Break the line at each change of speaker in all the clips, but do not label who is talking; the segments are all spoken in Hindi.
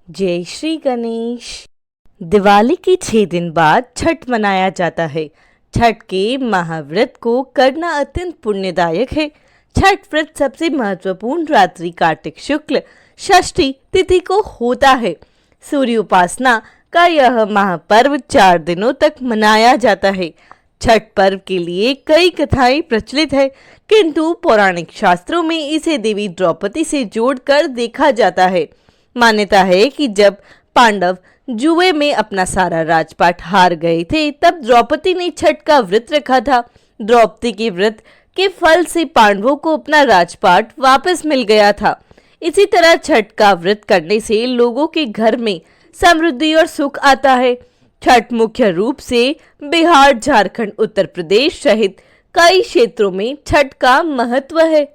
जय श्री गणेश। दिवाली के 6 दिन बाद छठ मनाया जाता है। छठ के महाव्रत को करना अत्यंत पुण्यदायक है। छठ व्रत सबसे महत्वपूर्ण रात्रि कार्तिक शुक्ल षष्ठी तिथि को होता है। सूर्य उपासना का यह महापर्व 4 दिनों तक मनाया जाता है। छठ पर्व के लिए कई कथाएं प्रचलित है, किंतु पौराणिक शास्त्रों में इसे देवी द्रौपदी से जोड़कर देखा जाता है। मान्यता है कि जब पांडव जुए में अपना सारा राजपाट हार गए थे, तब द्रौपदी ने छठ का व्रत रखा था। द्रौपदी के व्रत के फल से पांडवों को अपना राजपाट वापस मिल गया था। इसी तरह छठ का व्रत करने से लोगों के घर में समृद्धि और सुख आता है। छठ मुख्य रूप से बिहार, झारखंड, उत्तर प्रदेश सहित कई क्षेत्रों में छठ का महत्व है।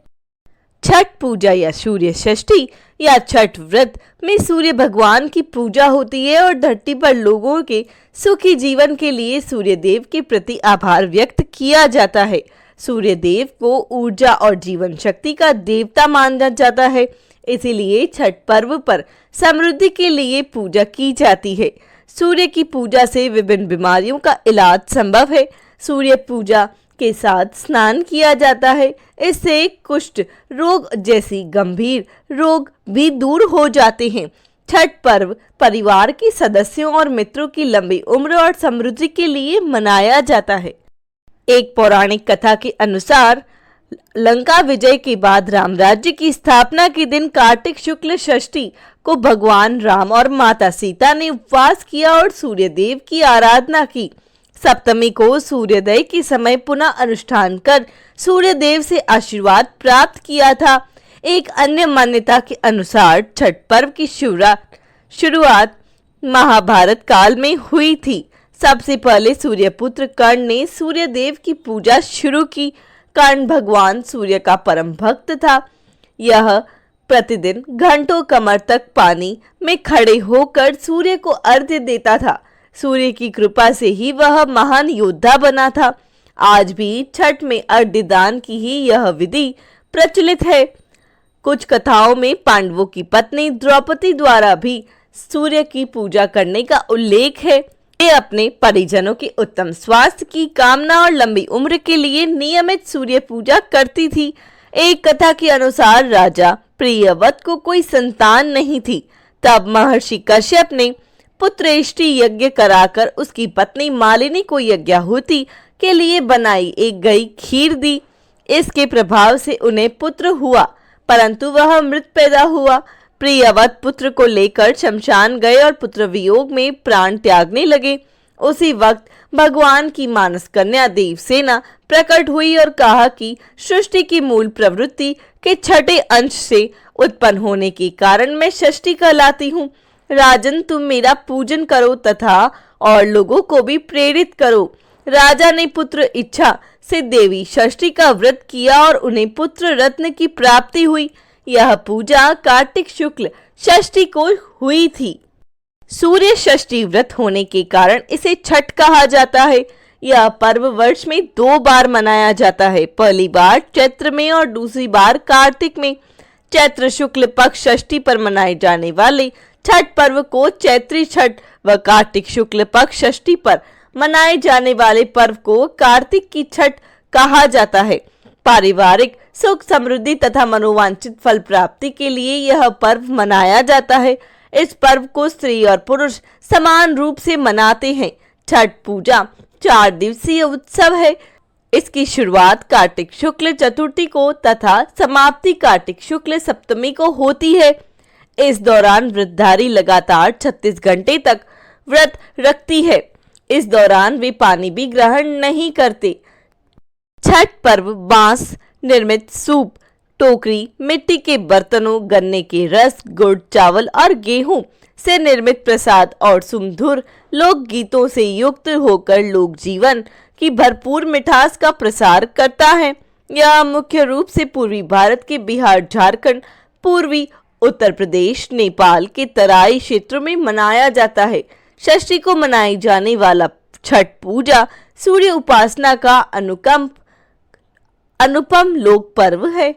छठ पूजा या सूर्य षष्ठी या छठ व्रत में सूर्य भगवान की पूजा होती है और धरती पर लोगों के सुखी जीवन के लिए सूर्य देव के प्रति आभार व्यक्त किया जाता है। सूर्य देव को ऊर्जा और जीवन शक्ति का देवता माना जाता है, इसीलिए छठ पर्व पर समृद्धि के लिए पूजा की जाती है। सूर्य की पूजा से विभिन्न बीमारियों का इलाज संभव है। सूर्य पूजा के साथ स्नान किया जाता है, इससे कुष्ठ रोग जैसी गंभीर रोग भी दूर हो जाते हैं। छठ पर्व परिवार के सदस्यों और मित्रों की लंबी उम्र और समृद्धि के लिए मनाया जाता है। एक पौराणिक कथा के अनुसार लंका विजय के बाद राम राज्य की स्थापना के दिन कार्तिक शुक्ल षष्ठी को भगवान राम और माता सीता ने उपवास किया और सूर्य देव की आराधना की। सप्तमी को सूर्योदय के समय पुनः अनुष्ठान कर सूर्य देव से आशीर्वाद प्राप्त किया था। एक अन्य मान्यता के अनुसार छठ पर्व की शुरुआत महाभारत काल में हुई थी। सबसे पहले सूर्यपुत्र कर्ण ने सूर्य देव की पूजा शुरू की। कर्ण भगवान सूर्य का परम भक्त था। यह प्रतिदिन घंटों कमर तक पानी में खड़े होकर सूर्य को अर्घ्य देता था। सूर्य की कृपा से ही वह महान योद्धा बना था। आज भी छठ में अर्घ्य दान की ही यह विधि प्रचलित है। कुछ कथाओं में पांडवों की पत्नी द्रौपदी द्वारा भी सूर्य की पूजा करने का उल्लेख है। वे अपने परिजनों के उत्तम स्वास्थ्य की कामना और लंबी उम्र के लिए नियमित सूर्य पूजा करती थी। एक कथा के अनुसार राजा प्रियव्रत को कोई संतान नहीं थी, तब महर्षि कश्यप ने पुत्रेष्टि यज्ञ कराकर उसकी पत्नी मालिनी को यज्ञाहुति के लिए बनाई एक गई खीर दी। इसके प्रभाव से उन्हें पुत्र हुआ, परंतु वह मृत पैदा हुआ। प्रियव्रत पुत्र को लेकर शमशान गए और पुत्र वियोग में प्राण त्यागने लगे। उसी वक्त भगवान की मानस कन्या देवसेना प्रकट हुई और कहा कि सृष्टि की मूल प्रवृत्ति के छठे अंश से उत्पन्न होने के कारण मैं षष्ठी कहलाती हूँ। राजन, तुम मेरा पूजन करो तथा और लोगों को भी प्रेरित करो। राजा ने पुत्र इच्छा से देवी षष्ठी का व्रत किया और उन्हें पुत्र रत्न की प्राप्ति हुई। यह पूजा कार्तिक शुक्ल षष्ठी को हुई थी। सूर्य षष्ठी व्रत होने के कारण इसे छठ कहा जाता है। यह पर्व वर्ष में 2 बार मनाया जाता है, पहली बार चैत्र में और दूसरी बार कार्तिक में। चैत्र शुक्ल पक्ष षष्ठी पर मनाए जाने वाले छठ पर्व को चैत्री छठ व कार्तिक शुक्ल पक्ष षष्ठी पर मनाए जाने वाले पर्व को कार्तिक की छठ कहा जाता है। पारिवारिक सुख, समृद्धि तथा मनोवांछित फल प्राप्ति के लिए यह पर्व मनाया जाता है। इस पर्व को स्त्री और पुरुष समान रूप से मनाते हैं। छठ पूजा 4 दिवसीय उत्सव है। इसकी शुरुआत कार्तिक शुक्ल चतुर्थी को तथा समाप्ति कार्तिक शुक्ल सप्तमी को होती है। इस दौरान व्रतधारी लगातार 36 घंटे तक व्रत रखती है। इस दौरान वे पानी भी ग्रहण नहीं करते। छठ पर्व बांस निर्मित सूप, टोकरी, मिट्टी के बर्तनों, गन्ने के रस, गुड़, चावल और गेहूं से निर्मित प्रसाद और सुमधुर लोक गीतों से युक्त होकर लोक जीवन की भरपूर मिठास का प्रसार करता है। यह मुख्य रूप से पूर्वी भारत के बिहार, झारखंड, पूर्वी उत्तर प्रदेश, नेपाल के तराई क्षेत्रों में मनाया जाता है। षष्ठी को मनाई जाने वाला छठ पूजा सूर्य उपासना का अनुपम लोक पर्व है।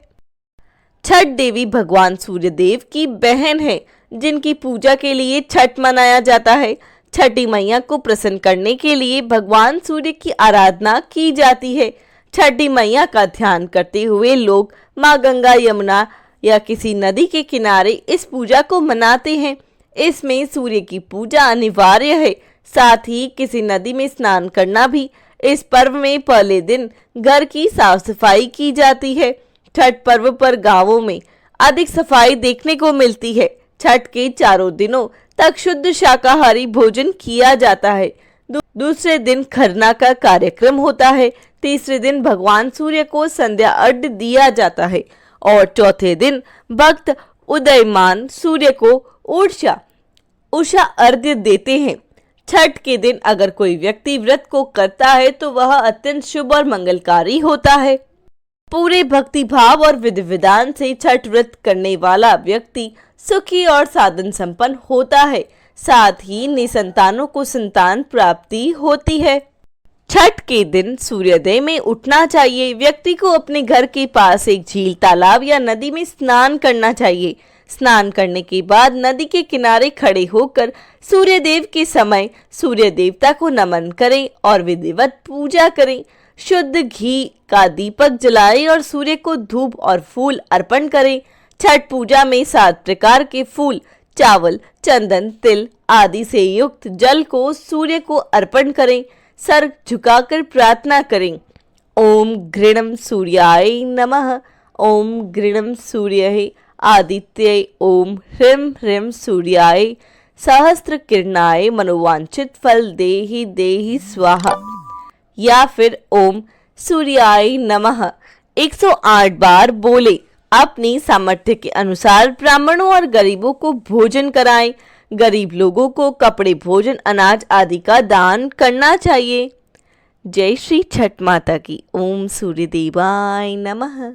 छठ देवी भगवान सूर्य देव की बहन है, जिनकी पूजा के लिए छठ मनाया जाता है। छठी मैया को प्रसन्न करने के लिए भगवान सूर्य की आराधना की जाती है। छठी मैया का ध्यान करते हुए लोग माँ गंगा, यमुना या किसी नदी के किनारे इस पूजा को मनाते हैं। इसमें सूर्य की पूजा अनिवार्य है, साथ ही किसी नदी में स्नान करना भी। इस पर्व में पहले दिन घर की साफ सफाई की जाती है। छठ पर्व पर गांवों में अधिक सफाई देखने को मिलती है। छठ के चारों दिनों तक शुद्ध शाकाहारी भोजन किया जाता है। दूसरे दिन खरना का कार्यक्रम होता है। तीसरे दिन भगवान सूर्य को संध्या अर्घ्य दिया जाता है और चौथे दिन भक्त उदयमान सूर्य को उषा अर्घ्य देते हैं। छठ के दिन अगर कोई व्यक्ति व्रत को करता है तो वह अत्यंत शुभ और मंगलकारी होता है। पूरे भक्ति भाव और विधि विधान से छठ व्रत करने वाला व्यक्ति सुखी और साधन संपन्न होता है। साथ ही निसंतानों को संतान प्राप्ति होती है। छठ के दिन सूर्योदय में उठना चाहिए। व्यक्ति को अपने घर के पास एक झील, तालाब या नदी में स्नान करना चाहिए। स्नान करने के बाद नदी के किनारे खड़े होकर सूर्यदेव के समय सूर्य देवता को नमन करें और विधिवत पूजा करें। शुद्ध घी का दीपक जलाएं और सूर्य को धूप और फूल अर्पण करें। छठ पूजा में 7 प्रकार के फूल, चावल, चंदन, तिल आदि से युक्त जल को सूर्य को अर्पण करें। सर झुकाकर प्रार्थना करें। ओम घृणम सूर्याय नमः। ओम घृणम सूर्य आदित्य। ओम ह्रीं ह्रीं सूर्याय सहस्त्र किरणाय मनोवांछित फल देहि देहि स्वाहा। या फिर ओम सूर्याय नमः 108 बार बोले। अपनी सामर्थ्य के अनुसार ब्राह्मणों और गरीबों को भोजन कराएं। गरीब लोगों को कपड़े, भोजन, अनाज आदि का दान करना चाहिए। जय श्री छठ माता की। ओम सूर्य देवाय नमः।